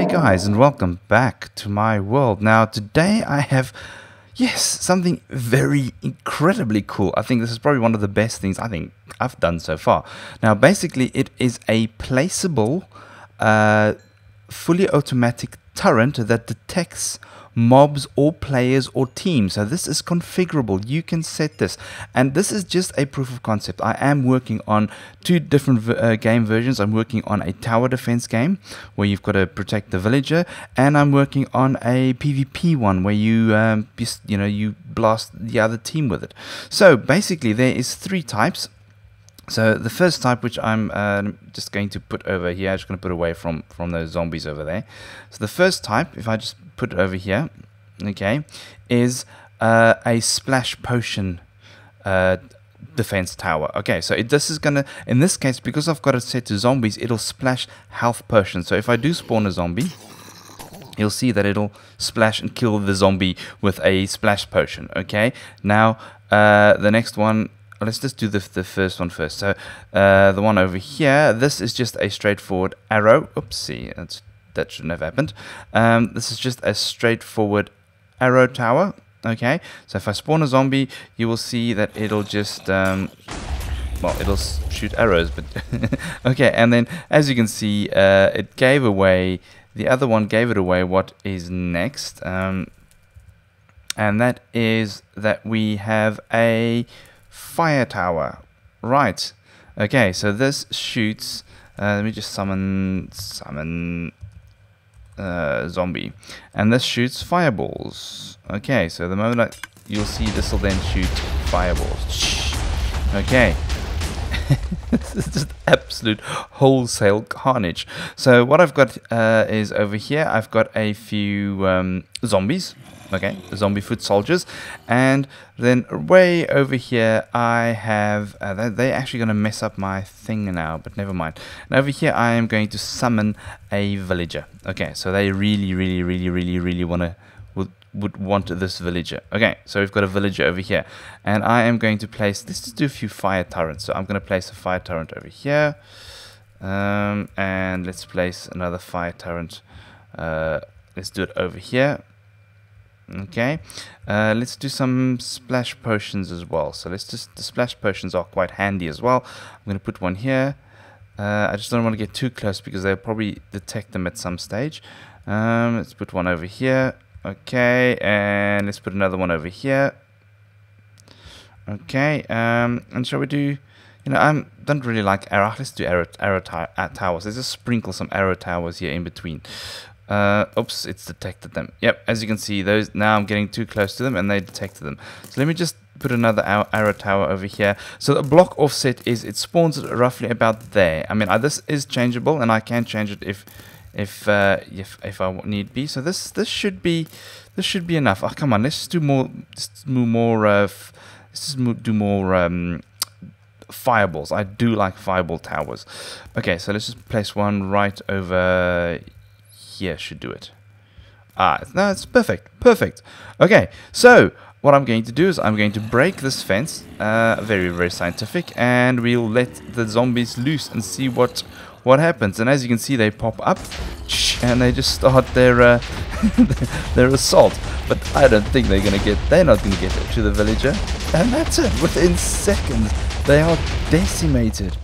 Hey guys, and welcome back to my world. Now today I have, yes, something very incredibly cool. I think this is probably one of the best things I think I've done so far. Now basically it is a placeable fully automatic turret that detects mobs or players or teams. So this is configurable. You can set this, and this is just a proof of concept. I am working on two different game versions. I'm working on a tower defense game where you've got to protect the villager, and I'm working on a PvP one where you you blast the other team with it. So basically there is three types. So the first type, which I'm just going to put over here, I'm just going to put away from those zombies over there. So the first type, if I just put it over here, okay, is a splash potion defense tower. Okay, so this is gonna, in this case, because I've got it set to zombies, it'll splash health potions. So if I do spawn a zombie, you'll see that it'll splash and kill the zombie with a splash potion. Okay, now the next one. Let's just do the first one first. So the one over here, this is just a straightforward arrow. Oopsie, that shouldn't have happened. This is just a straightforward arrow tower. Okay, so if I spawn a zombie, you will see that it'll just, well, it'll shoot arrows, but okay. And then as you can see, it gave away, the other one gave it away what is next. And that is that we have a fire tower, right? Okay, so this shoots. Let me just summon zombie, and this shoots fireballs. Okay, so the moment you'll see this will then shoot fireballs. Okay. This is just absolute wholesale carnage. So what I've got is over here, I've got a few zombies. Okay, zombie foot soldiers, and then way over here I have they're actually going to mess up my thing now, but never mind. And over here I am going to summon a villager. Okay, so they really would want this villager. Okay, so we've got a villager over here, and I am going to place, let's just do a few fire turrets. So I'm going to place a fire turret over here, and let's place another fire turret. Let's do it over here. Okay, let's do some splash potions as well. So let's just, the splash potions are quite handy as well. I'm going to put one here. I just don't want to get too close because they'll probably detect them at some stage. Let's put one over here. Okay, and let's put another one over here. Okay, and shall we do, you know, I don't really like arrow. Let's do arrow towers. Let's just sprinkle some arrow towers here in between. Oops, it's detected them. Yep, as you can see, those, now I'm getting too close to them and they detected them. So let me just put another arrow tower over here. So the block offset is, it spawns at roughly about there. I mean, this is changeable and I can change it if I need be. So this should be enough. Oh, come on, let's just do more. Do more fireballs. I do like fireball towers. Okay, so let's just place one right over here. Should do it. No, it's perfect. Okay, so what I'm going to do is I'm going to break this fence, very scientific, and we'll let the zombies loose and see what happens. And as you can see, they pop up and they just start their their assault. But I don't think they're not gonna get to the villager, and that's it. Within seconds they are decimated.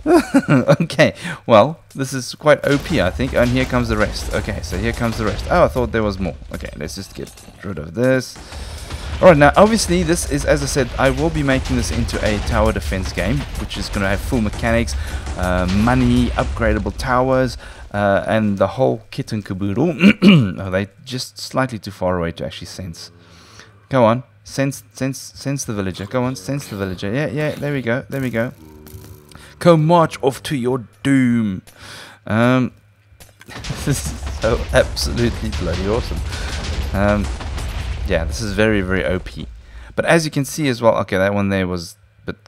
Okay, well, this is quite OP, I think, and here comes the rest. Okay, so here comes the rest. Oh, I thought there was more. Okay, let's just get rid of this. Alright, now obviously this is, as I said, I will be making this into a tower defense game, which is going to have full mechanics, money, upgradable towers, and the whole kit and caboodle. Oh, they're just slightly too far away to actually sense. Go on, sense the villager. Go on, sense the villager. Yeah, there we go. Go march off to your doom. This is so absolutely bloody awesome. Yeah, this is very OP. But as you can see as well, okay, that one there was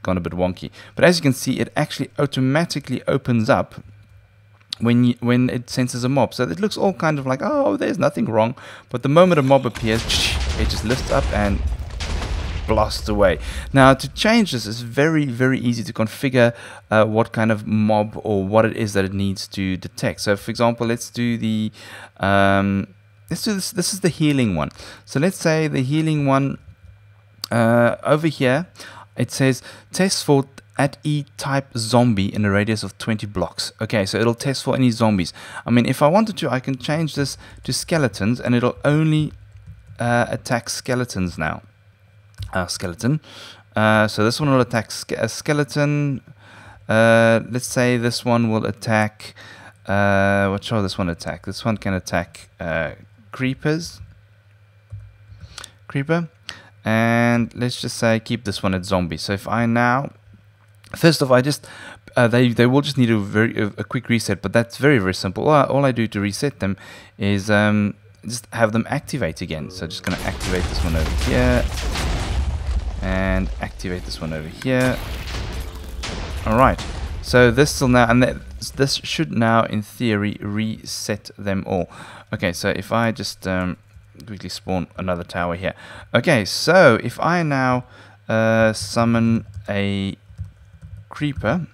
gone a bit wonky. But as you can see, it actually automatically opens up when it senses a mob. So it looks all kind of like, oh, there's nothing wrong. But the moment a mob appears, it just lifts up and blast away. Now to change this is very, very easy to configure what kind of mob or what it is that it needs to detect. So for example, let's do the let's do this. This is the healing one. So let's say the healing one over here, it says test for at E-type zombie in a radius of 20 blocks. Okay, so it'll test for any zombies. I mean, if I wanted to, I can change this to skeletons, and it'll only attack skeletons now. Skeleton. So this one will attack a skeleton. Let's say this one will attack. What shall this one attack? This one can attack creeper. And let's just say keep this one at zombie. So if I now, first off, I just they will just need a quick reset, but that's very, very simple. All I do to reset them is just have them activate again. So just going to activate this one over here and activate this one over here. All right. So this will now, and this should now, in theory, reset them all. Okay. So if I just quickly spawn another tower here. Okay. So if I now summon a creeper.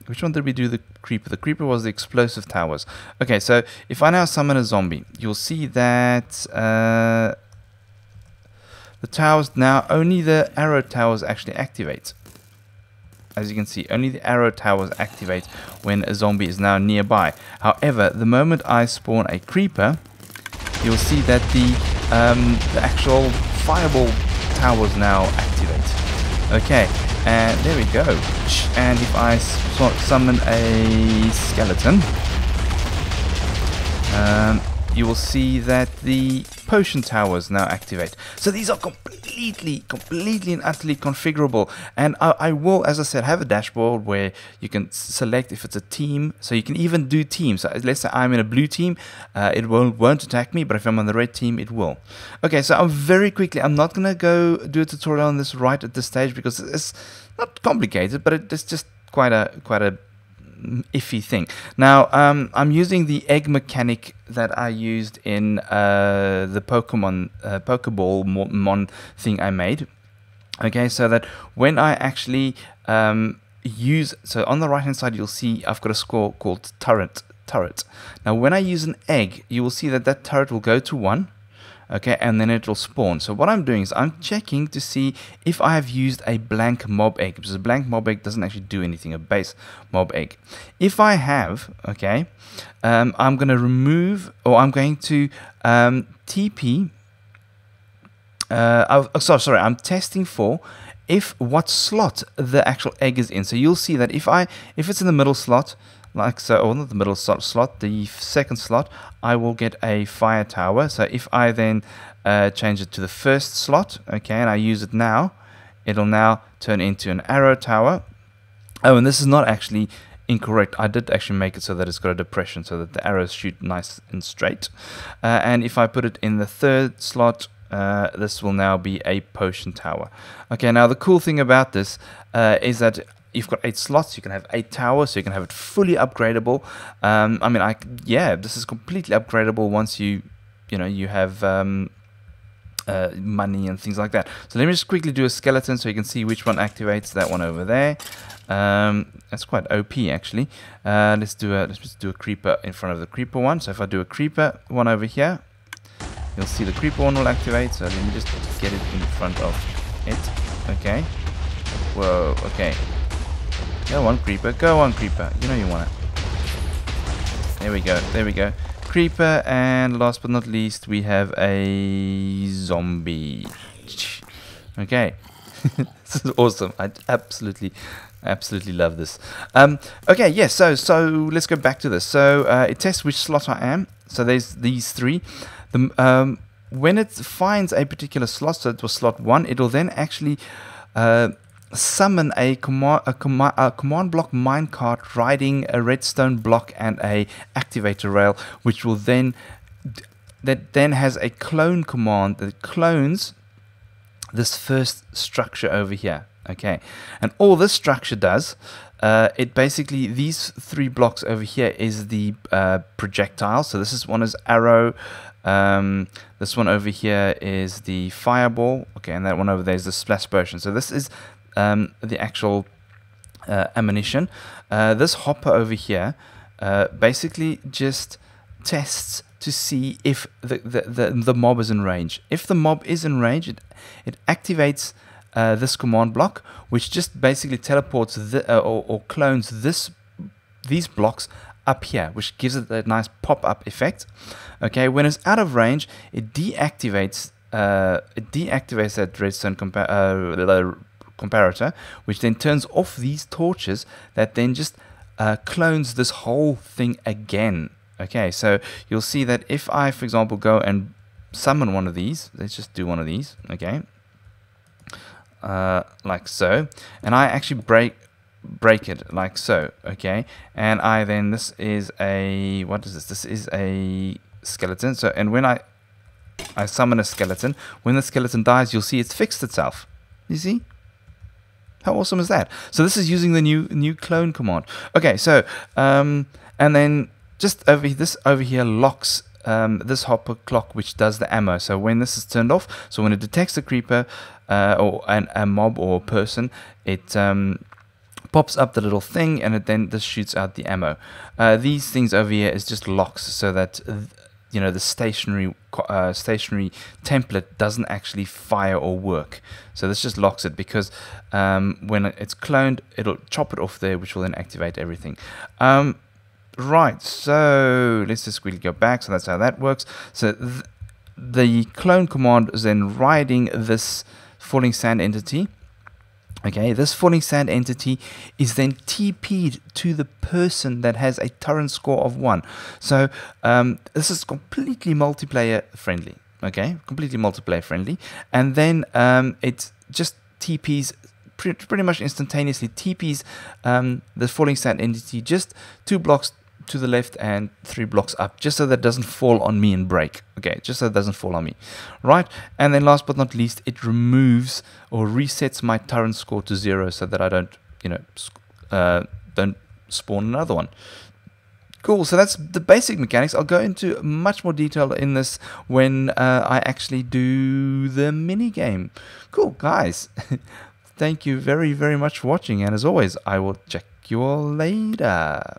Which one did we do the creeper? The creeper was the explosive towers. Okay, so if I now summon a zombie, you'll see that the towers now, only the arrow towers actually activate. As you can see, only the arrow towers activate when a zombie is now nearby. However, the moment I spawn a creeper, you'll see that the actual fireball towers now activate. Okay. And there we go. And if I summon a skeleton, you will see that the potion towers now activate. So these are completely and utterly configurable. And I will, as I said, have a dashboard where you can select if it's a team. So you can even do teams. So let's say I'm in a blue team, it won't attack me, but if I'm on the red team, it will. Okay, so I'm not going to go do a tutorial on this right at this stage because it's not complicated, but it's just quite a iffy thing. Now I'm using the egg mechanic that I used in the Pokeball mon thing I made. Okay, so that when I actually so on the right hand side you'll see I've got a score called turret. Now when I use an egg, you will see that turret will go to 1. Okay, and then it will spawn. So what I'm doing is I'm checking to see if I have used a blank mob egg, because a blank mob egg doesn't actually do anything, a base mob egg. If I have, okay, I'm going to remove, or I'm going to TP. Sorry, I'm testing for what slot the actual egg is in. So you'll see that if it's in the middle slot, like so, or not the middle slot, the second slot, I will get a fire tower. So if I then change it to the first slot, okay, and I use it now, it'll now turn into an arrow tower. Oh, and this is not actually incorrect. I did actually make it so that it's got a depression so that the arrows shoot nice and straight. And if I put it in the third slot, this will now be a potion tower. Okay, now the cool thing about this is that you've got 8 slots, you can have 8 towers, so you can have it fully upgradable. I mean, this is completely upgradable once you have money and things like that. So let me just quickly do a skeleton so you can see which one activates. That one over there. That's quite OP actually. Let's just do a creeper in front of the creeper one. So if I do a creeper one over here, you'll see the creeper one will activate. So let me just get it in front of it. Okay. Whoa. Okay. Go on, creeper. Go on, creeper. You know you want it. There we go. There we go. Creeper, and last but not least, we have a zombie. Okay. This is awesome. I absolutely love this. Okay, yes, so let's go back to this. So it tests which slot I am. So there's these 3. When it finds a particular slot, so it was slot 1, it will then actually summon a command block minecart riding a redstone block and a activator rail, which will then has a clone command that clones this first structure over here. Okay, and all this structure does, it basically, these 3 blocks over here is the projectile. So this is one is arrow, This one over here is the fireball. Okay, and that one over there is the splash potion. So this is the actual ammunition. This hopper over here basically just tests to see if the mob is in range. If the mob is in range, it activates this command block, which just basically teleports or clones these blocks up here, which gives it a nice pop-up effect. Okay, when it's out of range, it deactivates that redstone comparator, which then turns off these torches that then just clones this whole thing again. Okay, so you'll see that if I, for example, go and summon one of these, let's just do one of these, okay, like so, and I actually break it like so, okay, and I then, this is a, what is this? This is a skeleton. So, and when I summon a skeleton, when the skeleton dies, you'll see it's fixed itself. You see? How awesome is that? So this is using the new clone command. Okay, so and then just this over here locks this hopper clock, which does the ammo. So when this is turned off, so when it detects a creeper or a mob or a person, it pops up the little thing, and it then this shoots out the ammo. These things over here is just locks, so that the stationary template doesn't actually fire or work. So this just locks it, because when it's cloned, it'll chop it off there, which will then activate everything. Right, so let's just quickly go back. So that's how that works. So the clone command is then riding this falling sand entity. Okay, this falling sand entity is then TP'd to the person that has a torrent score of 1. So this is completely multiplayer friendly. Okay, completely multiplayer friendly. And then it just TPs pretty much instantaneously, TPs the falling sand entity just 2 blocks to the left and 3 blocks up, just so that it doesn't fall on me and break. Okay, just so it doesn't fall on me. Right, and then last but not least, it removes or resets my torrent score to 0, so that I don't, don't spawn another one. Cool, so that's the basic mechanics. I'll go into much more detail in this when I actually do the mini game. Cool, guys. Thank you very, very much for watching, and as always, I will check you all later.